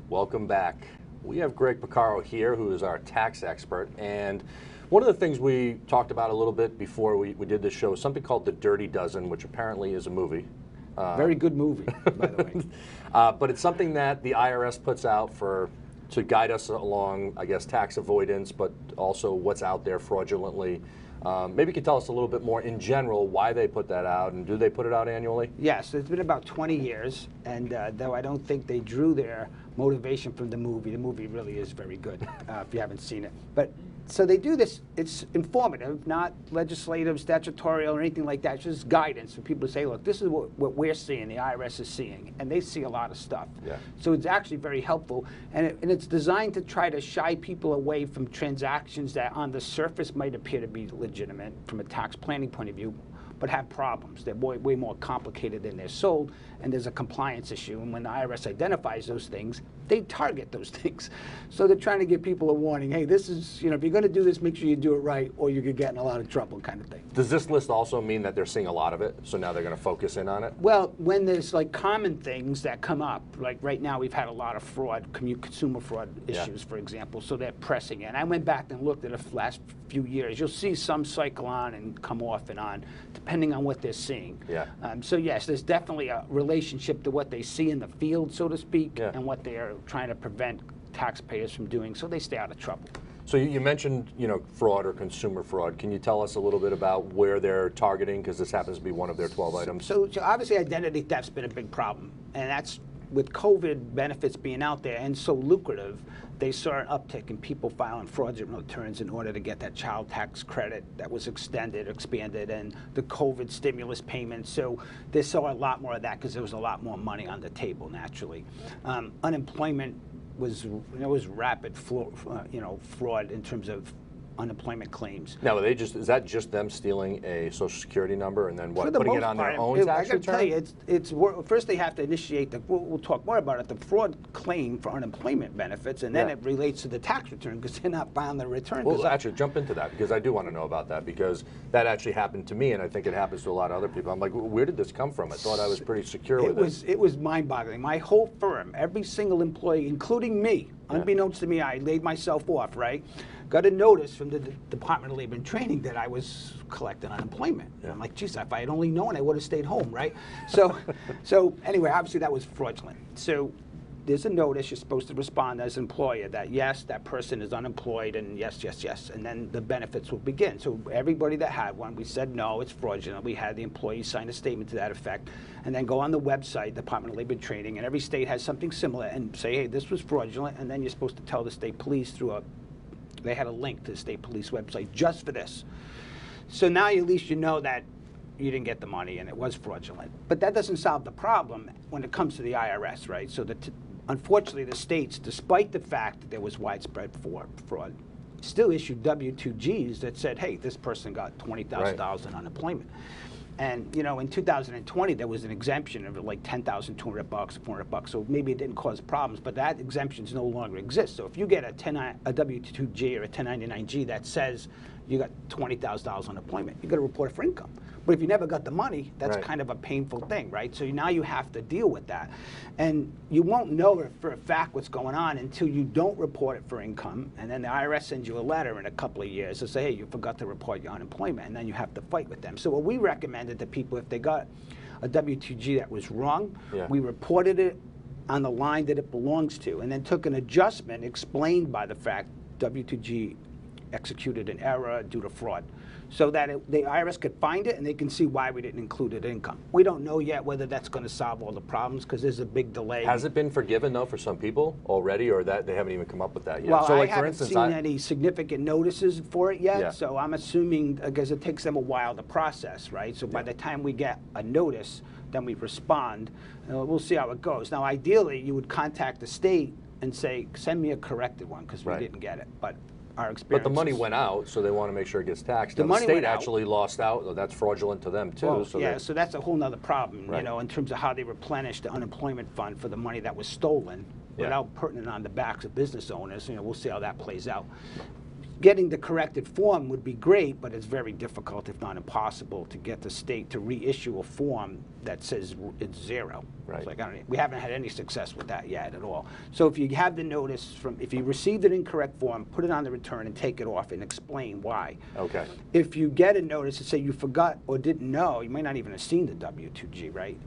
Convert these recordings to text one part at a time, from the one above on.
Welcome back. We have Greg Porcaro here, who is our tax expert, and one of the things we talked about a little bit before we did this show is something called The Dirty Dozen, which apparently is a movie. Very good movie, by the way. But it's something that the IRS puts out to guide us along, I guess, tax avoidance, but also what's out there fraudulently. Maybe you could tell us a little bit more in general why they put that out, and do they put it out annually? Yes, it's been about 20 years, and though I don't think they drew their motivation from the movie really is very good if you haven't seen it. But so they do this, it's informative, not legislative, statutory, or anything like that. It's just guidance for people to say, look, this is what we're seeing, the IRS is seeing, and they see a lot of stuff. Yeah. So it's actually very helpful, and it's designed to try to shy people away from transactions that on the surface might appear to be legitimate from a tax planning point of view, but have problems. They're way more complicated than they're sold, and there's a compliance issue. And when the IRS identifies those things, they target those things. So they're trying to give people a warning, hey, this is, if you're going to do this, make sure you do it right, or you could get in a lot of trouble, kind of thing. Does this list also mean that they're seeing a lot of it, so now they're going to focus in on it? Well, when there's like common things that come up, like right now we've had a lot of fraud, consumer fraud issues, for example, so they're pressing it. And I went back and looked at the last few years. You'll see some cycle on and come off and on, depending on what they're seeing. Yeah. So yes, there's definitely a relationship to what they see in the field, so to speak, yeah, and what they are trying to prevent taxpayers from doing, so they stay out of trouble. So you mentioned, fraud or consumer fraud. Can you tell us a little bit about where they're targeting, because this happens to be one of their 12 items? So obviously identity theft's been a big problem, and that's with COVID benefits being out there and so lucrative, they saw an uptick in people filing fraudulent returns in order to get that child tax credit that was expanded, and the COVID stimulus payments. So they saw a lot more of that because there was a lot more money on the table naturally. Unemployment was rapid fraud in terms of unemployment claims. Now, is that just them stealing a Social Security number and then putting it on their own tax return? I got to tell you, first they have to initiate we'll talk more about it, the fraud claim for unemployment benefits, and then it relates to the tax return because they're not filing the return. Well, actually, jump into that, because I do want to know about that, because that actually happened to me, and I think it happens to a lot of other people. I'm like, where did this come from? I thought I was pretty secure with it. It was mind-boggling. My whole firm, every single employee, including me, unbeknownst to me, I laid myself off, right? Got a notice from the Department of Labor and Training that I was collecting unemployment. Yeah. I'm like, geez, if I had only known, I would have stayed home, right? So anyway, obviously that was fraudulent. So there's a notice, you're supposed to respond as an employer that yes, that person is unemployed, and yes, and then the benefits will begin. So everybody that had one, we said no, it's fraudulent. We had the employee sign a statement to that effect, and then go on the website, Department of Labor and Training, and every state has something similar, and say, hey, this was fraudulent, and then you're supposed to tell the state police they had a link to the state police website just for this. So now at least you know that you didn't get the money and it was fraudulent. But that doesn't solve the problem when it comes to the IRS, right? So unfortunately, the states, despite the fact that there was widespread fraud, still issued W-2Gs that said, hey, this person got $20,000 in unemployment. And in 2020 there was an exemption of like $10,200, $400. So maybe it didn't cause problems, but that exemptions no longer exist. So if you get a W-2G or a 1099-G that says you got $20,000 unemployment, you got to report it for income. But if you never got the money, that's kind of a painful thing, right? So now you have to deal with that. And you won't know for a fact what's going on until you don't report it for income, and then the IRS sends you a letter in a couple of years to say, hey, you forgot to report your unemployment, and then you have to fight with them. So what we recommended to people, if they got a W-2G that was wrong, we reported it on the line that it belongs to, and then took an adjustment explained by the fact W-2G executed an error due to fraud, so that the IRS could find it and they can see why we didn't include it in income. We don't know yet whether that's going to solve all the problems because there's a big delay. Has it been forgiven though for some people already, or that they haven't even come up with that yet? Well, so I haven't seen any significant notices for it yet, so I'm assuming, because it takes them a while to process, right? So by the time we get a notice, then we respond. We'll see how it goes. Now, ideally, you would contact the state and say, send me a corrected one because we didn't get it. But our experience. But the money went out, so they want to make sure it gets taxed. The state actually lost out. That's fraudulent to them too. Well, so that's a whole other problem, in terms of how they replenish the unemployment fund for the money that was stolen without putting it on the backs of business owners. We'll see how that plays out. getting the corrected form would be great, but it's very difficult, if not impossible, to get the state to reissue a form that says it's zero. Right. It's like, we haven't had any success with that yet at all. So if you have the notice if you received an incorrect form, put it on the return and take it off and explain why. Okay. If you get a notice that say you forgot or didn't know, you might not even have seen the W-2G, right?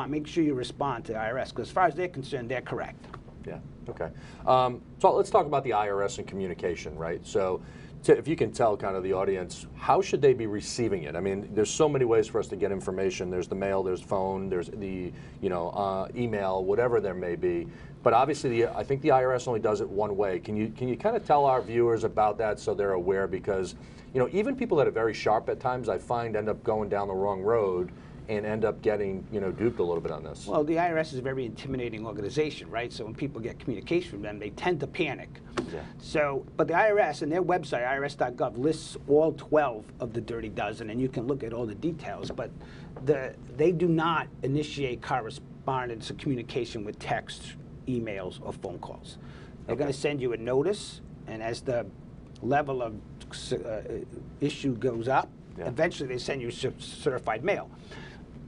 Make sure you respond to the IRS, because as far as they're concerned, they're correct. Yeah, okay. So let's talk about the IRS and communication, right? So if you can tell kind of the audience, how should they be receiving it? I mean, there's so many ways for us to get information. There's the mail, there's phone, there's the email, whatever there may be. But obviously, I think the IRS only does it one way. Can you kind of tell our viewers about that so they're aware? Because even people that are very sharp at times, I find end up going down the wrong road and end up getting, duped a little bit on this. Well, the IRS is a very intimidating organization, right? So when people get communication from them, they tend to panic. Yeah. So, but the IRS and their website, irs.gov, lists all 12 of the dirty dozen, and you can look at all the details, but they do not initiate correspondence or communication with text, emails, or phone calls. They're going to send you a notice, and as the level of issue goes up, eventually they send you certified mail.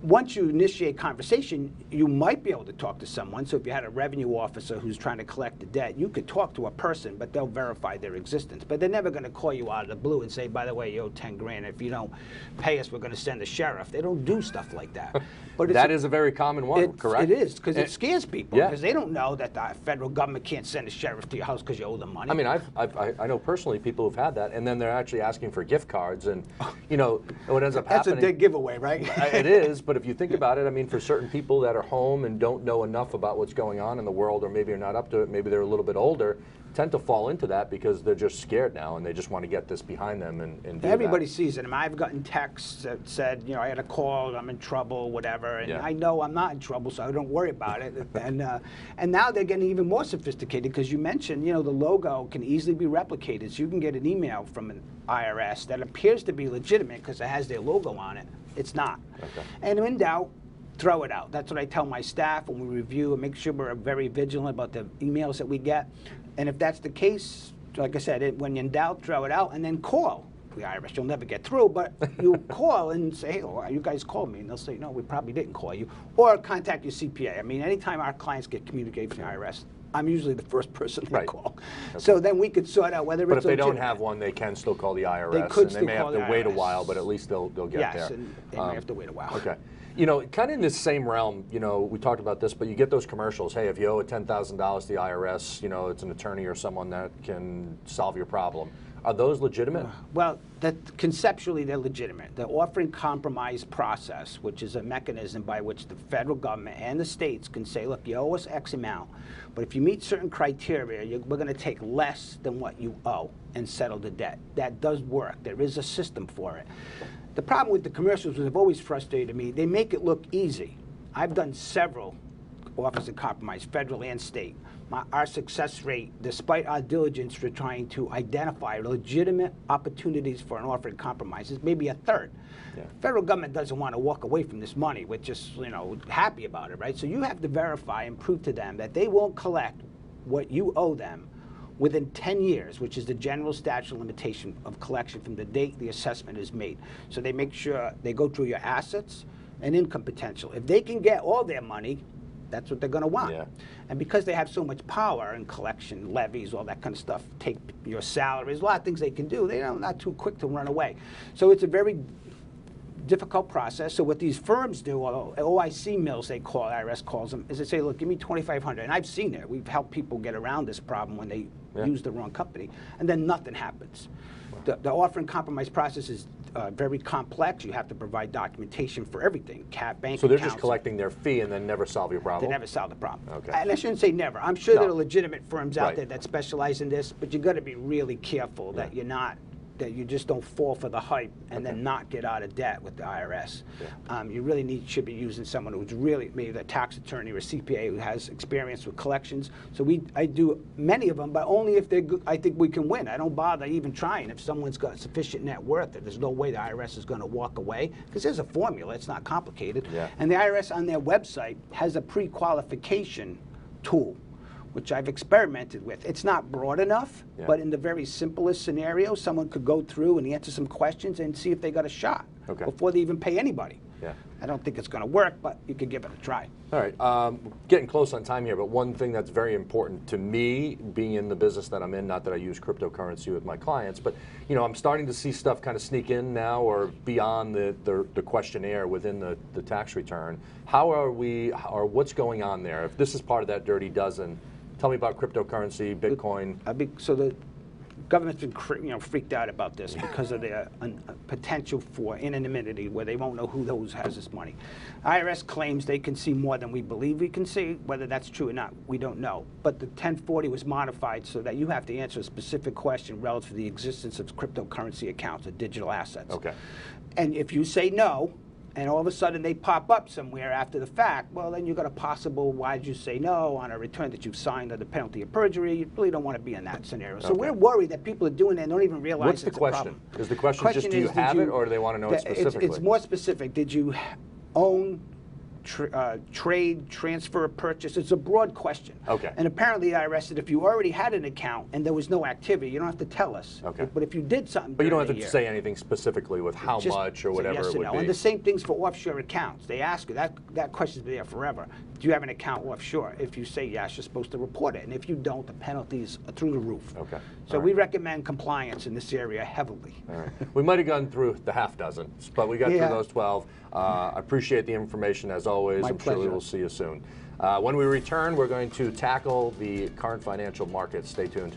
Once you initiate conversation, you might be able to talk to someone. So if you had a revenue officer who's trying to collect the debt, you could talk to a person, but they'll verify their existence. But they're never going to call you out of the blue and say, by the way, you owe 10 grand. If you don't pay us, we're going to send the sheriff. They don't do stuff like that. But that is a very common one, correct? It is, because it scares people. Because they don't know that the federal government can't send a sheriff to your house because you owe them money. I mean, I know personally people who've had that, and then they're actually asking for gift cards, and what ends up happening. That's a dead giveaway, right? It is, but if you think about it, I mean, for certain people that are home and don't know enough about what's going on in the world, or maybe are not up to it, maybe they're a little bit older, tend to fall into that because they're just scared now and they just want to get this behind them and do Everybody that. sees it. I mean, I've gotten texts that said, I had a call, I'm in trouble, whatever, and I know I'm not in trouble, so I don't worry about it. And now they're getting even more sophisticated because you mentioned, the logo can easily be replicated. So you can get an email from an IRS that appears to be legitimate because it has their logo on it. It's not. Okay. And in doubt, throw it out. That's what I tell my staff when we review and make sure we're very vigilant about the emails that we get. And if that's the case, like I said, when you're in doubt, throw it out and then call the IRS. You'll never get through, but you call and say, hey, well, you guys called me. And they'll say, no, we probably didn't call you. Or contact your CPA. I mean, anytime our clients get communicated from the IRS, I'm usually the first person they call. Okay. So then we could sort out whether it's legitimate. But if they don't have one, they can still call the IRS. They could and they may have to wait a while, but at least they'll get there. Yes, and they may have to wait a while. Okay. Kind of in this same realm, we talked about this, but you get those commercials. Hey, if you owe $10,000 to the IRS, it's an attorney or someone that can solve your problem. Are those legitimate? Well, conceptually, they're legitimate. They're offering compromise process, which is a mechanism by which the federal government and the states can say, look, you owe us X amount, but if you meet certain criteria, we're going to take less than what you owe and settle the debt. That does work. There is a system for it. The problem with the commercials, which have always frustrated me, they make it look easy. I've done several offers of compromise, federal and state. Our success rate, despite our diligence for trying to identify legitimate opportunities for an offer of compromise, is maybe a third. Yeah. Federal government doesn't want to walk away from this money. We're just, happy about it, right? So you have to verify and prove to them that they won't collect what you owe them within 10 years, which is the general statute of limitation of collection from the date the assessment is made. So they make sure they go through your assets and income potential. If they can get all their money, that's what they're going to want. Yeah. And because they have so much power in collection, levies, all that kind of stuff, take your salaries, a lot of things they can do, they're not too quick to run away. So it's a very difficult process. So what these firms do, or OIC mills they call, IRS calls them, is they say, look, give me $2,500. And I've seen it. We've helped people get around this problem when they use the wrong company. And then nothing happens. Wow. The offer and compromise process is very complex. You have to provide documentation for everything, bank So they're just collecting their fee and then never solve your problem? They never solve the problem. Okay. And I shouldn't say never. I'm sure there are legitimate firms out there that specialize in this, but you've got to be really careful that you're not, that you just don't fall for the hype and then not get out of debt with the IRS. Yeah. You really should be using someone who's really, maybe a tax attorney or a CPA who has experience with collections. So I do many of them, but only if they're good, I think we can win. I don't bother even trying. If someone's got sufficient net worth, that there's no way the IRS is going to walk away, because there's a formula. It's not complicated. Yeah. And the IRS on their website has a pre-qualification tool, which I've experimented with. It's not broad enough, but in the very simplest scenario, someone could go through and answer some questions and see if they got a shot before they even pay anybody. Yeah. I don't think it's going to work, but you could give it a try. All right, getting close on time here, but one thing that's very important to me, being in the business that I'm in, not that I use cryptocurrency with my clients, but you know, I'm starting to see stuff kind of sneak in now or beyond the questionnaire within the tax return. How are we, or what's going on there? If this is part of that dirty dozen, tell me about cryptocurrency, Bitcoin. So the government's been freaked out about this because of the potential for anonymity, where they won't know who has this money. IRS claims they can see more than we believe we can see. Whether that's true or not, we don't know. But the 1040 was modified so that you have to answer a specific question relative to the existence of cryptocurrency accounts or digital assets. Okay. And if you say no, and all of a sudden they pop up somewhere after the fact, well, then you've got a possible, why did you say no on a return that you've signed under penalty of perjury. You really don't want to be in that scenario. So we're worried that people are doing that and don't even realize What's the it's question? a problem. Is the question just, do you have it, or do they want to know it specifically? It's more specific. Did you own, trade, transfer, purchase? It's a broad question. Okay. And apparently the IRS said if you already had an account and there was no activity, you don't have to tell us. Okay. But if you did something, but you don't have to say anything specifically with how much or whatever yes it would no. be. And the same things for offshore accounts. They ask you, that question's been there forever. Do you have an account offshore? If you say yes, you're supposed to report it. And if you don't, the penalties are through the roof. Okay. So we recommend compliance in this area heavily. All right. We might have gone through the half dozen, but we got through those 12. I appreciate the information as always. My I'm pleasure. sure we will see you soon. When we return, we're going to tackle the current financial markets. Stay tuned.